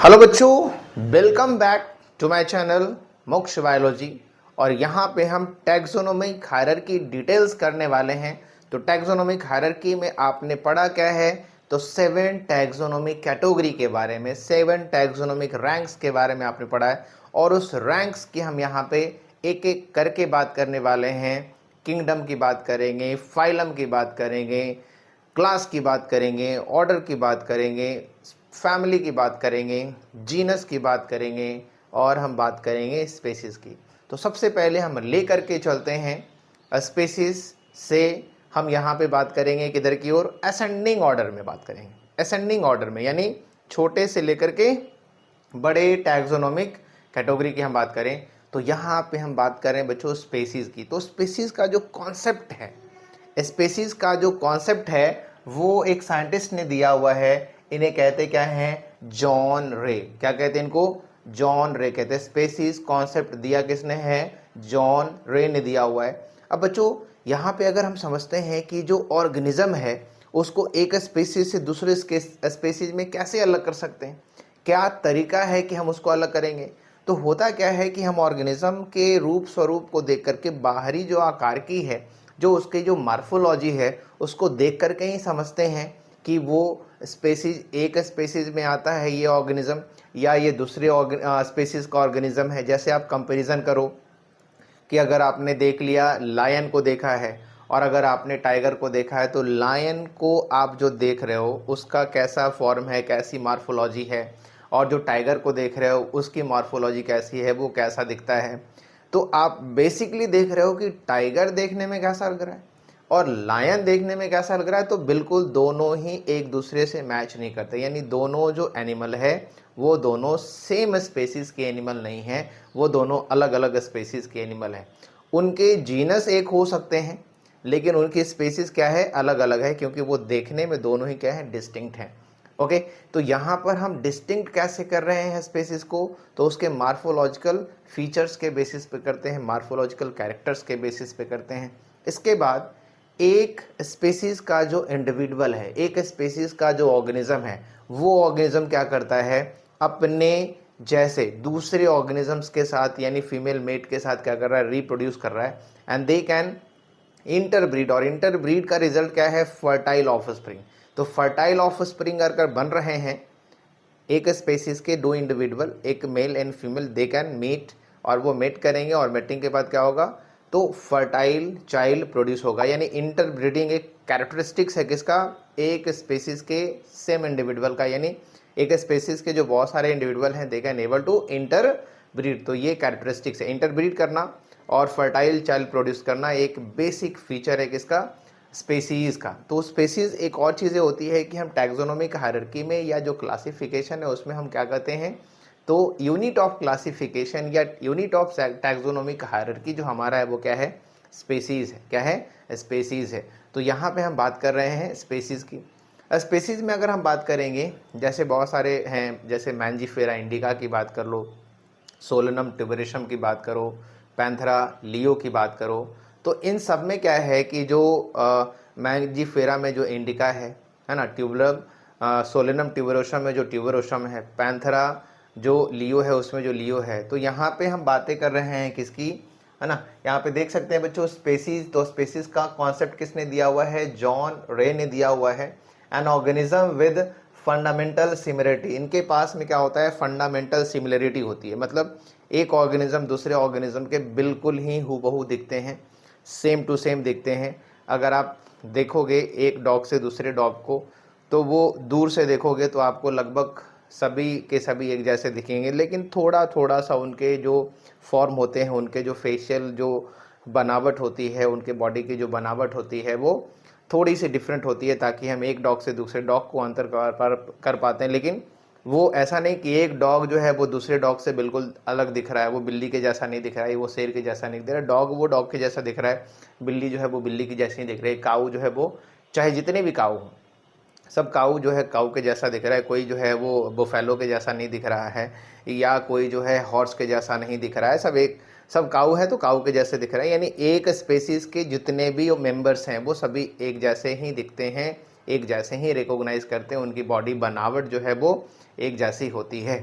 Hello बच्चों, welcome back to my channel Moksh biology. और यहाँ पे हम टैक्सोनोमिक हायरार्की डिटेल्स करने वाले हैं। तो टैक्सोनोमिक हायरार्की में आपने पढ़ा क्या है, तो 7 टैक्सोनोमिक कैटेगरी के बारे में, 7 टैक्सोनोमिक रैंक्स के बारे में आपने पढ़ा है। और उस रैंक्स की हम यहाँ पे एक एक करके बात करने वाले हैं। किंगडम की बात करेंगे, फाइलम की बात करेंगे, क्लास की बात करेंगे, ऑर्डर की बात करेंगे, फैमिली की बात करेंगे, जीनस की बात करेंगे और हम बात करेंगे स्पेसीज की। तो सबसे पहले हम ले करके चलते हैं स्पेसीज से। हम यहाँ पे बात करेंगे किधर की ओर, असेंडिंग ऑर्डर में बात करेंगे। असेंडिंग ऑर्डर में यानी छोटे से लेकर के बड़े टैक्सोनोमिक कैटेगरी की हम बात करें तो यहाँ पे हम बात करें बच्चों स्पेसीज की। तो स्पेसीज का जो कॉन्सेप्ट है, स्पेसीज का जो कॉन्सेप्ट है वो एक साइंटिस्ट ने दिया हुआ है। इन्हें कहते क्या हैं, जॉन रे। क्या कहते हैं इनको, जॉन रे कहते हैं। स्पेसीज कॉन्सेप्ट दिया किसने है, जॉन रे ने दिया हुआ है। अब बच्चों यहाँ पे अगर हम समझते हैं कि जो ऑर्गेनिज्म है उसको एक स्पेसीज से दूसरे स्पेसीज में कैसे अलग कर सकते हैं, क्या तरीका है कि हम उसको अलग करेंगे। तो होता क्या है कि हम ऑर्गेनिज्म के रूप स्वरूप को देख करके बाहरी जो आकार की है, जो उसकी जो मार्फोलॉजी है उसको देख करके ही समझते हैं कि वो स्पेसीज एक स्पेसीज में आता है ये ऑर्गेनिज्म, या ये दूसरे स्पेसीज का ऑर्गेनिज्म है। जैसे आप कंपैरिजन करो कि अगर आपने देख लिया लायन को देखा है और अगर आपने टाइगर को देखा है, तो लायन को आप जो देख रहे हो उसका कैसा फॉर्म है, कैसी मार्फोलॉजी है, और जो टाइगर को देख रहे हो उसकी मार्फोलॉजी कैसी है, वो कैसा दिखता है। तो आप बेसिकली देख रहे हो कि टाइगर देखने में कैसा लग रहा है और लायन देखने में कैसा लग रहा है। तो बिल्कुल दोनों ही एक दूसरे से मैच नहीं करते, यानी दोनों जो एनिमल है वो दोनों सेम स्पेसीज के एनिमल नहीं हैं, वो दोनों अलग अलग स्पेसीज के एनिमल हैं। उनके जीनस एक हो सकते हैं लेकिन उनकी स्पेसीज क्या है, अलग अलग है, क्योंकि वो देखने में दोनों ही क्या है, डिस्टिंक्ट हैं। ओके, तो यहाँ पर हम डिस्टिंक्ट कैसे कर रहे हैं स्पेसीज को, तो उसके मार्फोलॉजिकल फीचर्स के बेसिस पे करते हैं, मार्फोलॉजिकल कैरेक्टर्स के बेसिस पे करते हैं। इसके बाद एक स्पेसीज का जो इंडिविजुअल है, एक स्पेसीज का जो ऑर्गेनिज्म है, वो ऑर्गेनिज्म क्या करता है, अपने जैसे दूसरे ऑर्गेनिजम्स के साथ यानी फीमेल मेट के साथ क्या कर रहा है, रिप्रोड्यूस कर रहा है। एंड दे कैन इंटरब्रीड, और इंटरब्रीड का रिजल्ट क्या है, फर्टाइल ऑफस्प्रिंग। तो फर्टाइल ऑफस्प्रिंग अगर बन रहे हैं एक स्पेसीज के दो इंडिविजुअल, एक male and female, they can meet, और वो मेट करेंगे और मेटिंग के बाद क्या होगा, तो फर्टाइल चाइल्ड प्रोड्यूस होगा। यानी इंटरब्रीडिंग एक कैरेक्टरिस्टिक्स है किसका, एक स्पेसीज के सेम इंडिविजुअल का, यानी एक स्पेसीज के जो बहुत सारे इंडिविजुअल हैं they can able to interbreed. तो ये कैरेक्टरिस्टिक्स है, इंटरब्रीड करना और फर्टाइल चाइल्ड प्रोड्यूस करना एक बेसिक फीचर है किसका, स्पेसीज का। तो स्पेसीज एक और चीज़ें होती है कि हम टैक्सोनोमिक हायरार्की में या जो क्लासिफिकेशन है उसमें हम क्या कहते हैं, तो यूनिट ऑफ क्लासिफिकेशन या यूनिट ऑफ टैक्सोनोमिक हायरार्की जो हमारा है वो क्या है, स्पेसीज है। क्या है, स्पेसीज है। तो यहाँ पे हम बात कर रहे हैं स्पेसीज की। स्पेसीज में अगर हम बात करेंगे, जैसे बहुत सारे हैं, जैसे मैंजीफेरा इंडिका की बात कर लो, सोलेनम टिबरेशम की बात करो, पैंथरा लियो की बात करो। तो इन सब में क्या है कि जो मैंजीफेरा में जो इंडिका है ना, ट्यूबरम, सोलेनम ट्यूबरोसम में जो ट्यूबरोसम है, पैंथरा जो लियो है उसमें जो लियो है। तो यहाँ पे हम बातें कर रहे हैं किसकी, है ना। यहाँ पे देख सकते हैं बच्चों स्पेसीज, तो स्पेसीज का कॉन्सेप्ट किसने दिया हुआ है, जॉन रे ने दिया हुआ है। An organism with fundamental similarity, इनके पास में क्या होता है, फंडामेंटल सिमिलरिटी होती है, मतलब एक ऑर्गेनिज्म दूसरे ऑर्गेनिज्म के बिल्कुल ही हूबहू दिखते हैं, सेम टू सेम दिखते हैं। अगर आप देखोगे एक डॉग से दूसरे डॉग को, तो वो दूर से देखोगे तो आपको लगभग सभी के सभी एक जैसे दिखेंगे, लेकिन थोड़ा थोड़ा सा उनके जो फॉर्म होते हैं, उनके जो फेशियल जो बनावट होती है, उनके बॉडी की जो बनावट होती है वो थोड़ी सी डिफरेंट होती है, ताकि हम एक डॉग से दूसरे डॉग को अंतर कर पाते हैं। लेकिन वो ऐसा नहीं कि एक डॉग जो है वो दूसरे डॉग से बिल्कुल अलग दिख रहा है, वो बिल्ली के जैसा नहीं दिख रहा है, वो शेर के जैसा नहीं दिख रहा है, डॉग वो डॉग के जैसा दिख रहा है, बिल्ली जो है वो बिल्ली की जैसी नहीं दिख रही है, काऊ जो है वो, चाहे जितने भी काऊ हों, सब काऊ जो है काऊ के जैसा दिख रहा है, कोई जो है वो बुफेलो के जैसा नहीं दिख रहा है, या कोई जो है हॉर्स के जैसा नहीं दिख रहा है, सब काऊ है तो काऊ के जैसे दिख रहा है। यानी एक स्पेसीज के जितने भी मेंबर्स हैं वो सभी एक जैसे ही दिखते हैं, एक जैसे ही रिकॉग्नाइज करते हैं, उनकी बॉडी बनावट जो है वो एक जैसी होती है,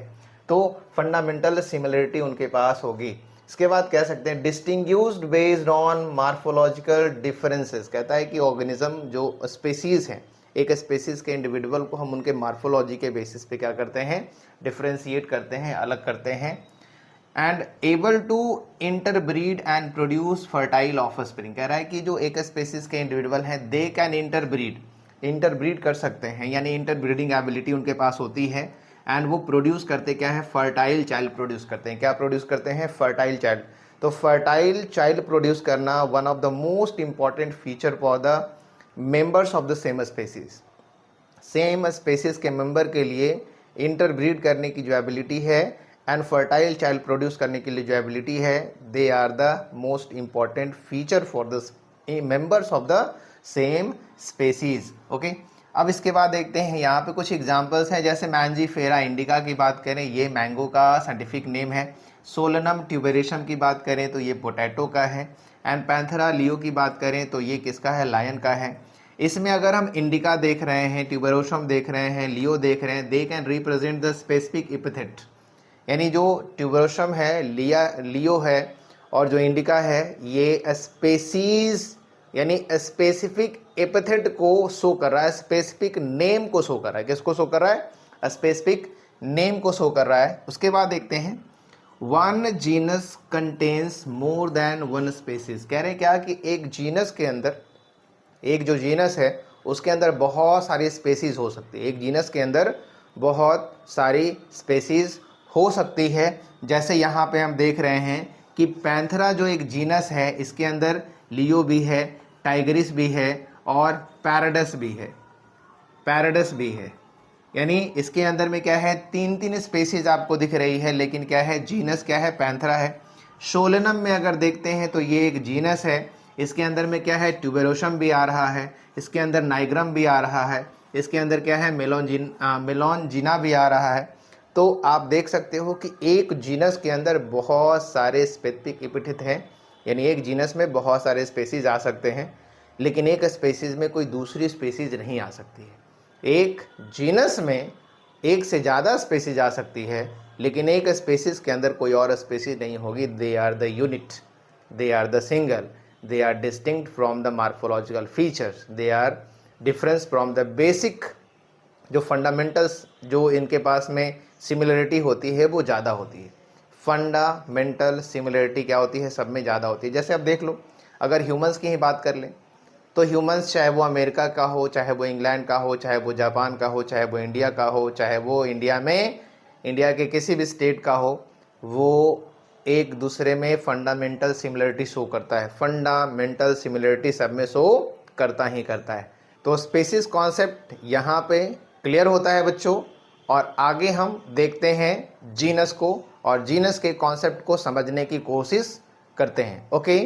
तो फंडामेंटल सिमिलरिटी उनके पास होगी। इसके बाद कह सकते हैं डिस्टिंग्यूश्ड बेस्ड ऑन मार्फोलॉजिकल डिफरेंसेस, कहता है कि ऑर्गेनिज्म जो स्पेसीज हैं, एक स्पेसीज के इंडिविजुअल को हम उनके मार्फोलॉजी के बेसिस पे क्या करते हैं, डिफ्रेंशिएट करते हैं, अलग करते हैं। And able to interbreed and produce fertile offspring, कह रहा है कि जो एक स्पेसीज के इंडिविजुअल हैं दे कैन इंटरब्रीड कर सकते हैं, यानी इंटरब्रीडिंग एबिलिटी उनके पास होती है। एंड वो प्रोड्यूस करते क्या है, फर्टाइल चाइल्ड प्रोड्यूस करते हैं। क्या प्रोड्यूस करते हैं, फर्टाइल चाइल्ड। तो फर्टाइल चाइल्ड प्रोड्यूस करना one of the most important feature for the members of the same species. Same species के मेंबर के लिए इंटरब्रीड करने की जो एबिलिटी है एंड फर्टाइल चाइल्ड प्रोड्यूस करने के लिए जो एबिलिटी है, they are the most important feature for the members of the same species. Okay, अब इसके बाद देखते हैं यहाँ पे कुछ एग्जांपल्स हैं, जैसे मैंजीफेरा इंडिका की बात करें, ये मैंगो का साइंटिफिक नेम है। सोलनम ट्यूबेरेशम की बात करें तो ये पोटैटो का है। एंड पैंथेरा लियो की बात करें तो ये किसका है, लायन का है। इसमें अगर हम इंडिका देख रहे हैं, ट्यूबेरोसम देख रहे हैं, लियो देख रहे हैं, they can represent the specific epithet, यानी जो ट्यूबेरोसम है, लियो है, और जो इंडिका है, ये स्पेसीज यानी स्पेसिफिक एपिथेट को शो कर रहा है, स्पेसिफिक नेम को शो कर रहा है। किसको शो कर रहा है, स्पेसिफिक नेम को शो कर रहा है। उसके बाद देखते हैं one genus contains more than one species, कह रहे हैं क्या कि एक जीनस के अंदर, एक जो जीनस है उसके अंदर बहुत सारी स्पेसीज हो सकती है, एक जीनस के अंदर बहुत सारी स्पेसीज हो सकती है। जैसे यहाँ पे हम देख रहे हैं कि पैंथेरा जो एक जीनस है, इसके अंदर लियो भी है, टाइगरिस भी है और पैराडस भी है, यानी इसके अंदर में क्या है, तीन स्पेसीज आपको दिख रही है, लेकिन क्या है, जीनस क्या है, पैंथेरा है। सोलेनम में अगर देखते हैं तो ये एक जीनस है, इसके अंदर में क्या है, ट्यूबेरोसम भी आ रहा है, इसके अंदर नाइग्रम भी आ रहा है, इसके अंदर क्या है, मेलॉन्जिना भी आ रहा है। तो आप देख सकते हो कि एक जीनस के अंदर बहुत सारे स्पेसिफिक एपिथेट हैं, यानी एक जीनस में बहुत सारे स्पेसीज आ सकते हैं, लेकिन एक स्पेसीज में कोई दूसरी स्पेसीज नहीं आ सकती है। एक जीनस में एक से ज़्यादा स्पेसीज आ सकती है, लेकिन एक स्पेसीज के अंदर कोई और स्पेसीज नहीं होगी। They are the unit, they are the single, they are distinct from the morphological features, they are difference from the basic, जो फंडामेंटल्स जो इनके पास में सिमिलरिटी होती है वो ज़्यादा होती है। फंडामेंटल सिमिलरिटी क्या होती है, सब में ज़्यादा होती है। जैसे अब देख लो, अगर ह्यूमंस की ही बात कर लें तो ह्यूमंस चाहे वो अमेरिका का हो, चाहे वो इंग्लैंड का हो, चाहे वो जापान का हो, चाहे वो इंडिया का हो, चाहे वो इंडिया के किसी भी स्टेट का हो, वो एक दूसरे में फंडामेंटल सिमिलरिटी शो करता है। फंडामेंटल सिमिलरिटी सब में शो करता ही करता है। तो स्पेसीज कॉन्सेप्ट यहाँ पे क्लियर होता है बच्चों, और आगे हम देखते हैं जीनस को, और जीनस के कॉन्सेप्ट को समझने की कोशिश करते हैं। ओके।